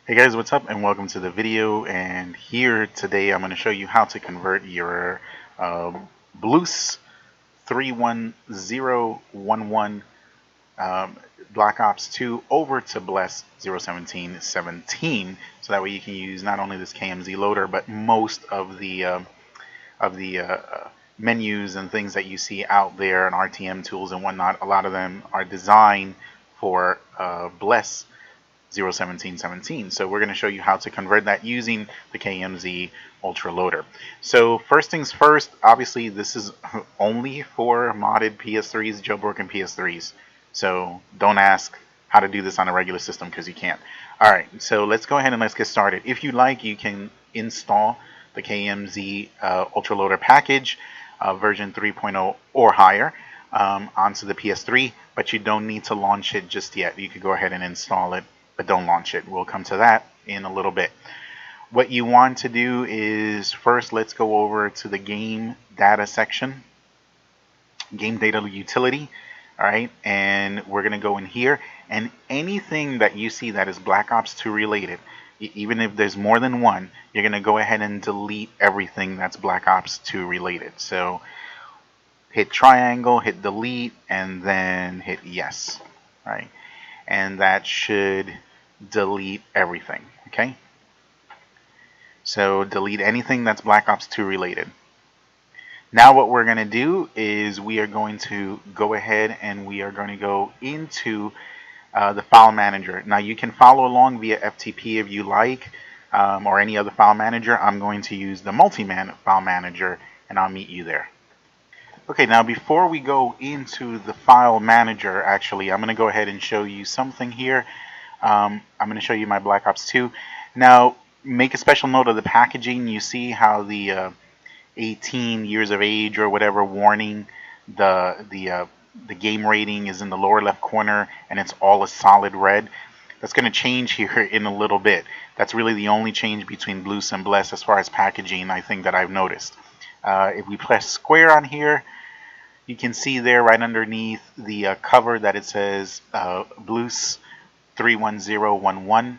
Hey guys, what's up and welcome to the video. And here today I'm going to show you how to convert your BLUS31011 Black Ops 2 over to bles01717, so that way you can use not only this KMZ loader but most of the menus and things that you see out there and RTM tools and whatnot. A lot of them are designed for bles01717. So we're going to show you how to convert that using the KMZ Ultra Loader. So first things first, obviously this is only for modded PS3s, jailbroken PS3s. So don't ask how to do this on a regular system because you can't. Alright, so let's go ahead and let's get started. If you like, you can install the KMZ Ultra Loader package, version 3.0 or higher, onto the PS3, but you don't need to launch it just yet. You could go ahead and install it, but don't launch it. We'll come to that in a little bit. What you want to do is first let's go over to the game data section, game data utility. All right, and we're gonna go in here, and anything that you see that is Black Ops 2 related, even if there's more than one, you're gonna go ahead and delete everything that's Black Ops 2 related. So hit triangle, hit delete, and then hit yes. All right, and that should delete everything. Okay, so delete anything that's Black Ops 2 related. Now what we're going to do is we are going to go ahead and we are going to go into the file manager. Now you can follow along via FTP if you like, or any other file manager. I'm going to use the multi-man file manager, and I'll meet you there. Okay, now before we go into the file manager, actually I'm going to go ahead and show you something here. I'm going to show you my Black Ops 2. Now make a special note of the packaging. You see how the 18 years of age or whatever warning, the game rating is in the lower left corner, and it's all a solid red. That's going to change here in a little bit. That's really the only change between BLUS and bles as far as packaging, I think, that I've noticed. If we press square on here, you can see there right underneath the cover that it says BLUS31011.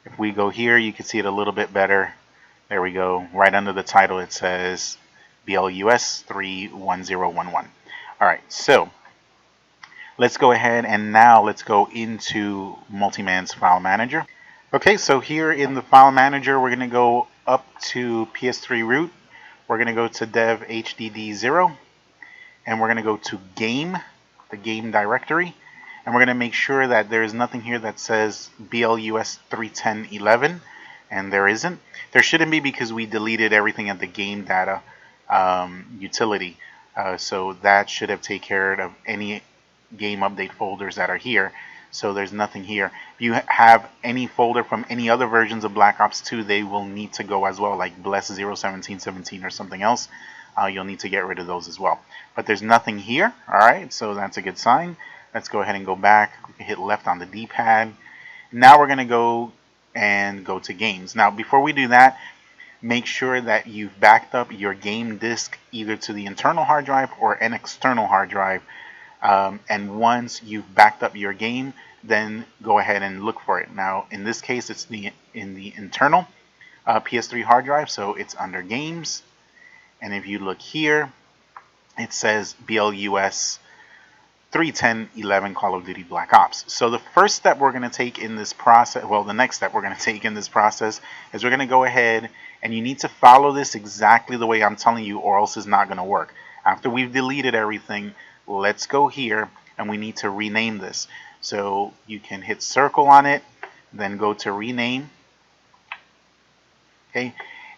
If we go here, you can see it a little bit better. There we go. Right under the title it says BLUS31011. Alright, so let's go ahead and now let's go into Multiman's file manager. Okay, so here in the file manager we're going to go up to PS3 root. We're going to go to dev hdd0, and we're going to go to game, the game directory, and we're going to make sure that there's nothing here that says BLUS31011. And there isn't. There shouldn't be because we deleted everything at the game data utility. So that should have taken care of any game update folders that are here. So there's nothing here. If you have any folder from any other versions of Black Ops 2, they will need to go as well, like bles01717 or something else. You'll need to get rid of those as well. But there's nothing here. Alright, so that's a good sign. Let's go ahead and go back. We can hit left on the D-pad. Now we're going to go to games. Now before we do that, make sure that you've backed up your game disk either to the internal hard drive or an external hard drive, and once you've backed up your game, then go ahead and look for it. Now in this case it's in the internal PS3 hard drive, so it's under games, and if you look here it says BLUS31011 Call of Duty Black Ops. So the first step we're going to take in this process, well, the next step we're going to take in this process is we're going to go ahead, and you need to follow this exactly the way I'm telling you, or else it's not going to work. After we've deleted everything, let's go here, and we need to rename this. So you can hit circle on it, then go to rename. Okay,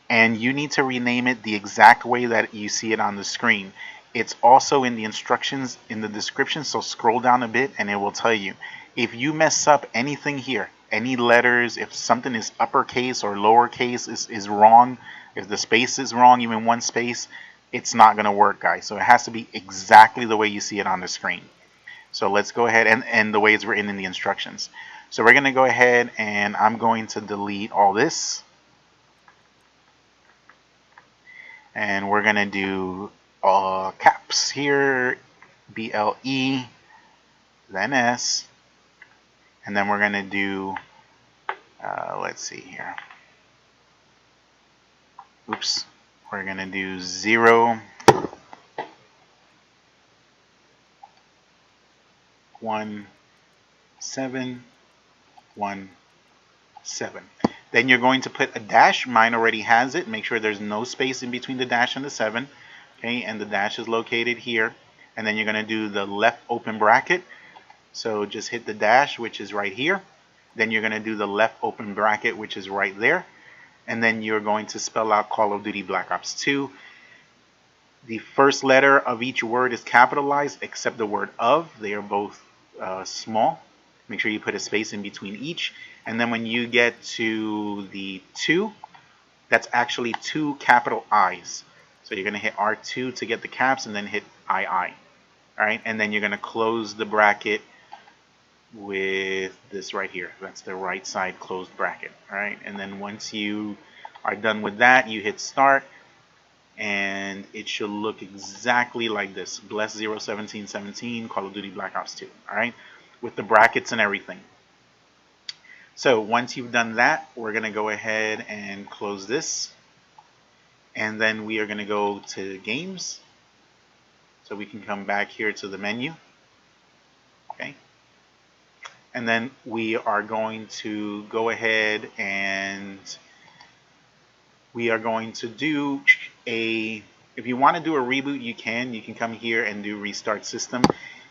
and you need to rename it the exact way that you see it on the screen. It's also in the instructions in the description, so scroll down a bit and it will tell you. If you mess up anything here, any letters, if something is uppercase or lowercase is wrong, if the space is wrong, even one space, it's not going to work, guys. So it has to be exactly the way you see it on the screen. So let's go ahead, and the way it's written in the instructions. So we're going to go ahead and I'm going to delete all this. And we're going to do caps here, BLE, then S, and then we're going to do Let's see here. Oops. We're going to do 0, 1, 7, 1, 7. Then you're going to put a dash. Mine already has it. Make sure there's no space in between the dash and the 7. Okay, and the dash is located here. And then you're going to do the left open bracket. So just hit the dash, which is right here. Then you're going to do the left open bracket, which is right there. And then you're going to spell out Call of Duty Black Ops 2. The first letter of each word is capitalized except the word of. They are both small. Make sure you put a space in between each. And then when you get to the 2, that's actually 2 capital I's. So you're going to hit R2 to get the caps and then hit II. Alright, and then you're going to close the bracket with this right here. That's the right side closed bracket. Alright, and then once you are done with that, you hit start. And it should look exactly like this. bles01717, Call of Duty Black Ops 2. Alright, with the brackets and everything. So once you've done that, we're going to go ahead and close this. And then we are going to go to games. So we can come back here to the menu. Okay. And then we are going to go ahead and we are going to do if you want to do a reboot, you can come here and do restart system.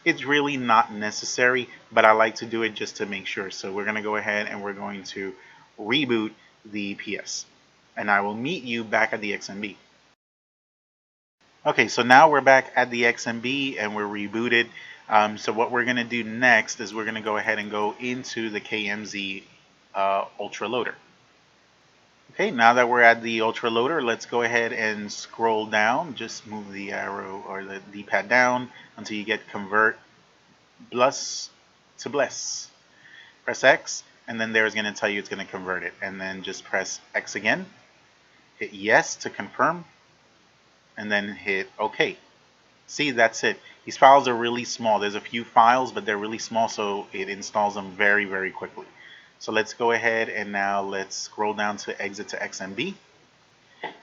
It's really not necessary, but I like to do it just to make sure. So we're going to go ahead and we're going to reboot the PS. And I will meet you back at the XMB. Okay, so now we're back at the XMB and we're rebooted. So what we're going to do next is we're going to go ahead and go into the KMZ Ultra Loader. Okay, now that we're at the Ultra Loader, let's go ahead and scroll down. Just move the arrow or the D-pad down until you get convert BLUS to bles. Press X, and then there's going to tell you it's going to convert it. And then just press X again, hit yes to confirm, and then hit OK. See, that's it. These files are really small. There's a few files, but they're really small, so it installs them very, very quickly. So let's go ahead and now let's scroll down to exit to XMB.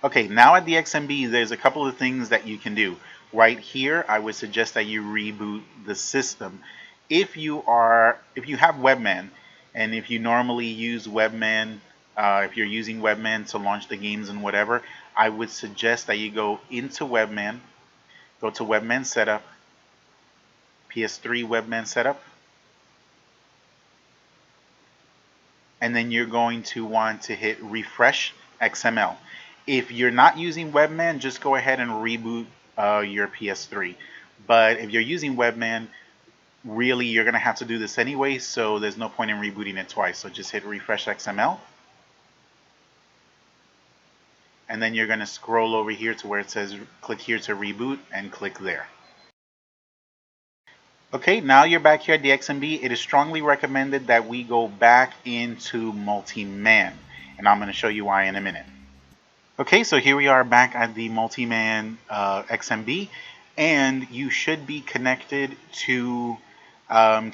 Okay, now at the XMB, there's a couple of things that you can do. Right here, I would suggest that you reboot the system. If you have webman, and if you normally use webman, if you're using webman to launch the games and whatever, I would suggest that you go into webman, go to webman setup, PS3 webman setup, and then you're going to want to hit refresh XML. If you're not using webman, just go ahead and reboot your PS3. But if you're using webman, really you're going to have to do this anyway, so there's no point in rebooting it twice. So just hit refresh XML. And then you're going to scroll over here to where it says click here to reboot and click there. Okay, now you're back here at the XMB. It is strongly recommended that we go back into multi-man, and I'm going to show you why in a minute. Okay, so here we are back at the multi-man XMB, and you should be connected to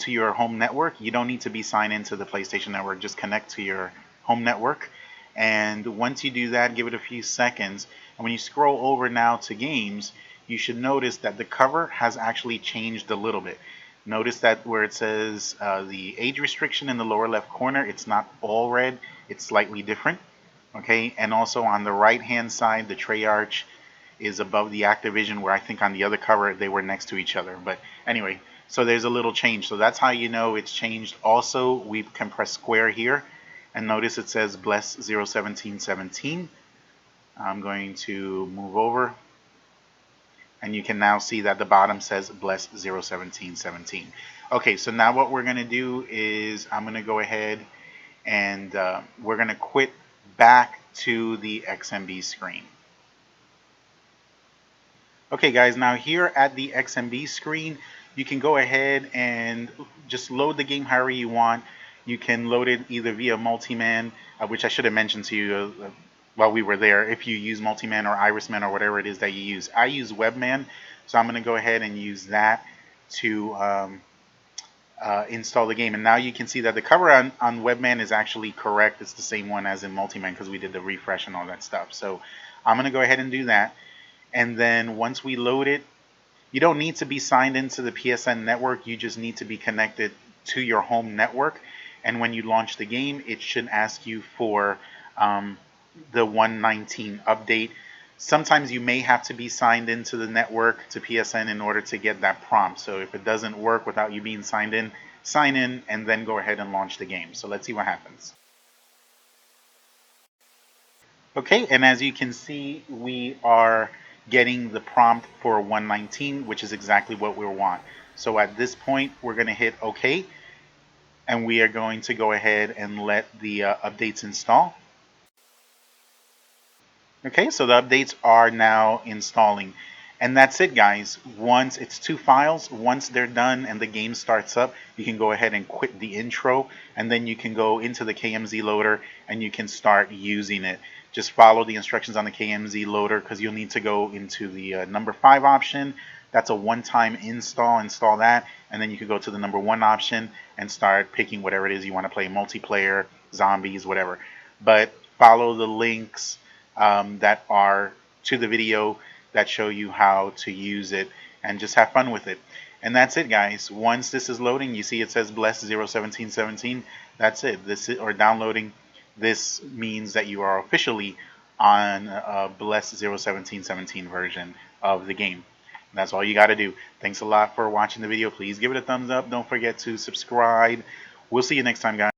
your home network. You don't need to be signed into the PlayStation Network. Just connect to your home network, and once you do that, give it a few seconds. And when you scroll over now to games, you should notice that the cover has actually changed a little bit. Notice that where it says the age restriction in the lower left corner, it's not all red, it's slightly different. Okay, and also on the right hand side, the Treyarch is above the Activision, where I think on the other cover they were next to each other. But anyway, so there's a little change. So that's how you know it's changed. Also, we can press square here, and notice it says bles01717. I'm going to move over. And you can now see that the bottom says bles01717. Okay, so now what we're going to do is I'm going to go ahead and we're going to quit back to the XMB screen. Okay guys, now here at the XMB screen, you can go ahead and just load the game however you want. You can load it either via multi-man, which I should have mentioned to you while we were there, if you use multi-man or irisman or whatever it is that you use. I use webman, so I'm going to go ahead and use that to install the game. And now you can see that the cover on webman is actually correct. It's the same one as in multiman because we did the refresh and all that stuff. So I'm going to go ahead and do that. And then once we load it, you don't need to be signed into the PSN network. You just need to be connected to your home network. And when you launch the game, it should ask you for the 119 update. Sometimes you may have to be signed into the network to PSN in order to get that prompt. So if it doesn't work without you being signed in, sign in and then go ahead and launch the game. So let's see what happens. Okay, and as you can see, we are getting the prompt for 119, which is exactly what we want. So at this point, we're going to hit OK, and we are going to go ahead and let the updates install. Okay, so the updates are now installing. And that's it, guys. Once it's 2 files, once they're done and the game starts up, you can go ahead and quit the intro, and then you can go into the KMZ loader and you can start using it. Just follow the instructions on the KMZ loader because you'll need to go into the number 5 option. That's a one-time install that, and then you can go to the number 1 option and start picking whatever it is you want to play, multiplayer, zombies, whatever. But follow the links that are to the video that show you how to use it, and just have fun with it. And that's it, guys. Once this is loading, you see it says bles01717. That's it. This is, or downloading. This means that you are officially on a bles01717 version of the game. And that's all you got to do. Thanks a lot for watching the video. Please give it a thumbs up. Don't forget to subscribe. We'll see you next time, guys.